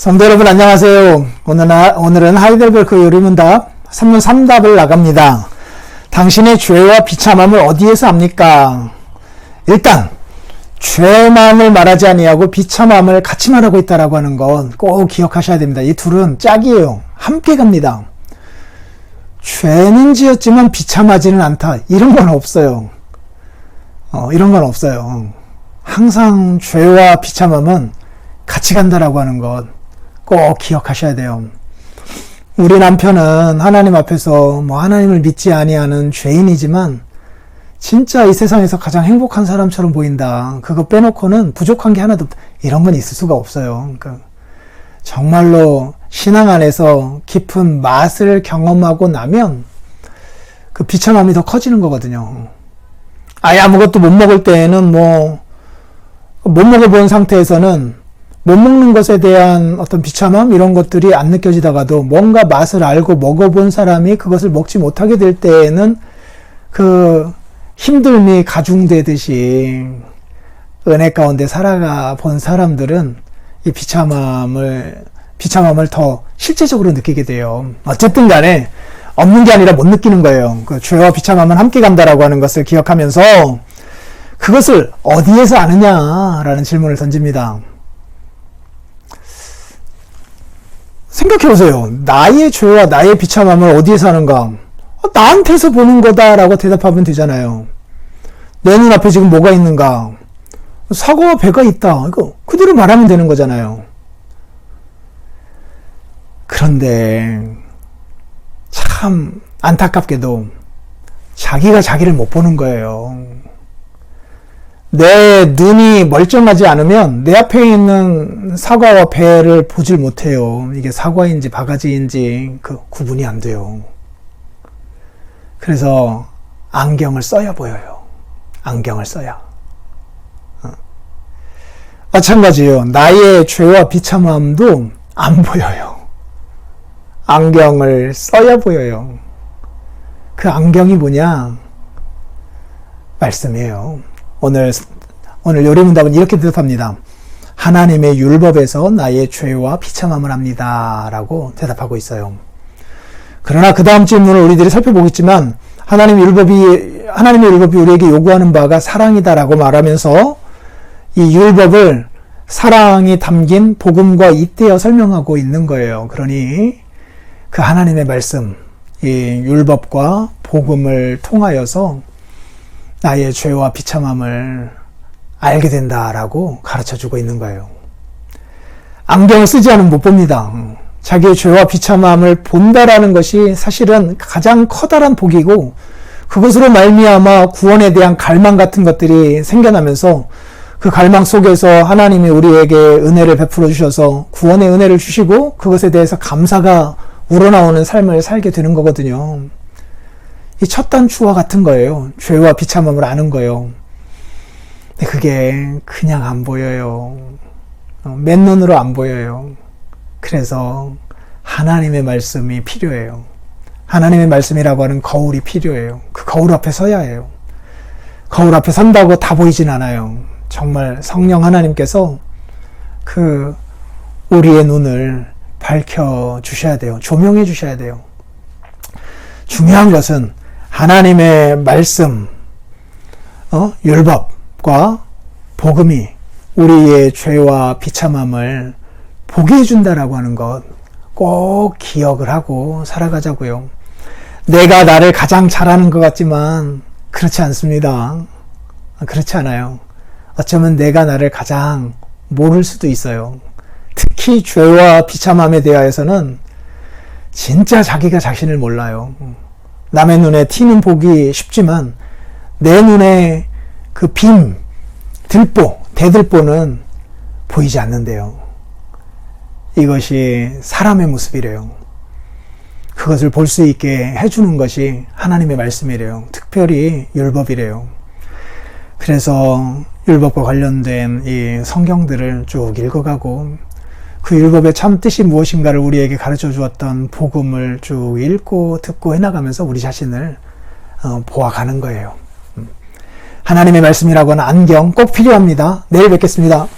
성도 여러분 안녕하세요. 오늘은 하이델베르크 요리문답 3문 3답을 나갑니다. 당신의 죄와 비참함을 어디에서 압니까? 일단 죄만을 말하지 아니하고 비참함을 같이 말하고 있다라고 하는 건 꼭 기억하셔야 됩니다. 이 둘은 짝이에요. 함께 갑니다. 죄는 지었지만 비참하지는 않다. 이런 건 없어요. 이런 건 없어요. 항상 죄와 비참함은 같이 간다라고 하는 것 꼭 기억하셔야 돼요. 우리 남편은 하나님 앞에서 하나님을 믿지 아니하는 죄인이지만 진짜 이 세상에서 가장 행복한 사람처럼 보인다. 그거 빼놓고는 부족한 게 하나도 이런 건 있을 수가 없어요. 그러니까 정말로 신앙 안에서 깊은 맛을 경험하고 나면 그 비참함이 더 커지는 거거든요. 아예 아무것도 못 먹을 때에는 못 먹어본 상태에서는 못 먹는 것에 대한 어떤 비참함 이런 것들이 안 느껴지다가도 뭔가 맛을 알고 먹어본 사람이 그것을 먹지 못하게 될 때에는 그 힘듦이 가중되듯이 은혜 가운데 살아가 본 사람들은 이 비참함을 더 실제적으로 느끼게 돼요. 어쨌든 간에 없는 게 아니라 못 느끼는 거예요. 그 죄와 비참함은 함께 간다라고 하는 것을 기억하면서 그것을 어디에서 아느냐라는 질문을 던집니다. 생각해보세요. 나의 죄와 나의 비참함을 어디에서 하는가? 나한테서 보는 거다라고 대답하면 되잖아요. 내 눈앞에 지금 뭐가 있는가? 사과와 배가 있다. 이거 그대로 말하면 되는 거잖아요. 그런데 참 안타깝게도 자기가 자기를 못 보는 거예요. 내 눈이 멀쩡하지 않으면 내 앞에 있는 사과와 배를 보질 못해요. 이게 사과인지 바가지인지 그 구분이 안 돼요. 그래서 안경을 써야 보여요. 안경을 써야. 마찬가지예요. 나의 죄와 비참함도 안 보여요. 안경을 써야 보여요. 그 안경이 뭐냐? 말씀이에요. 오늘 요리문답은 이렇게 대답합니다. 하나님의 율법에서 나의 죄와 비참함을 압니다. 라고 대답하고 있어요. 그러나 그 다음 질문을 우리들이 살펴보겠지만 하나님의 율법이 우리에게 요구하는 바가 사랑이다라고 말하면서 이 율법을 사랑이 담긴 복음과 잇대어 설명하고 있는 거예요. 그러니 그 하나님의 말씀, 이 율법과 복음을 통하여서 나의 죄와 비참함을 알게 된다라고 가르쳐주고 있는 거예요. 안경을 쓰지 않으면 못 봅니다. 자기의 죄와 비참함을 본다라는 것이 사실은 가장 커다란 복이고 그것으로 말미암아 구원에 대한 갈망 같은 것들이 생겨나면서 그 갈망 속에서 하나님이 우리에게 은혜를 베풀어 주셔서 구원의 은혜를 주시고 그것에 대해서 감사가 우러나오는 삶을 살게 되는 거거든요. 이 첫 단추와 같은 거예요. 죄와 비참함을 아는 거예요. 근데 그게 그냥 안 보여요. 맨눈으로 안 보여요. 그래서 하나님의 말씀이 필요해요. 하나님의 말씀이라고 하는 거울이 필요해요. 그 거울 앞에 서야 해요. 거울 앞에 선다고 다 보이진 않아요. 정말 성령 하나님께서 우리의 눈을 밝혀 주셔야 돼요. 조명해 주셔야 돼요. 중요한 것은 하나님의 말씀, 율법과 복음이 우리의 죄와 비참함을 보게 해준다라고 하는 것 꼭 기억을 하고 살아가자고요. 내가 나를 가장 잘하는 것 같지만 그렇지 않습니다. 그렇지 않아요. 어쩌면 내가 나를 가장 모를 수도 있어요. 특히 죄와 비참함에 대하여서는 진짜 자기가 자신을 몰라요. 남의 눈에 티는 보기 쉽지만 내 눈에 그 빔, 대들보는 보이지 않는데요. 이것이 사람의 모습이래요. 그것을 볼 수 있게 해주는 것이 하나님의 말씀이래요. 특별히 율법이래요. 그래서 율법과 관련된 이 성경들을 쭉 읽어가고 그 율법의 참 뜻이 무엇인가를 우리에게 가르쳐 주었던 복음을 쭉 읽고 듣고 해나가면서 우리 자신을 보아가는 거예요. 하나님의 말씀이라고 하는 안경 꼭 필요합니다. 내일 뵙겠습니다.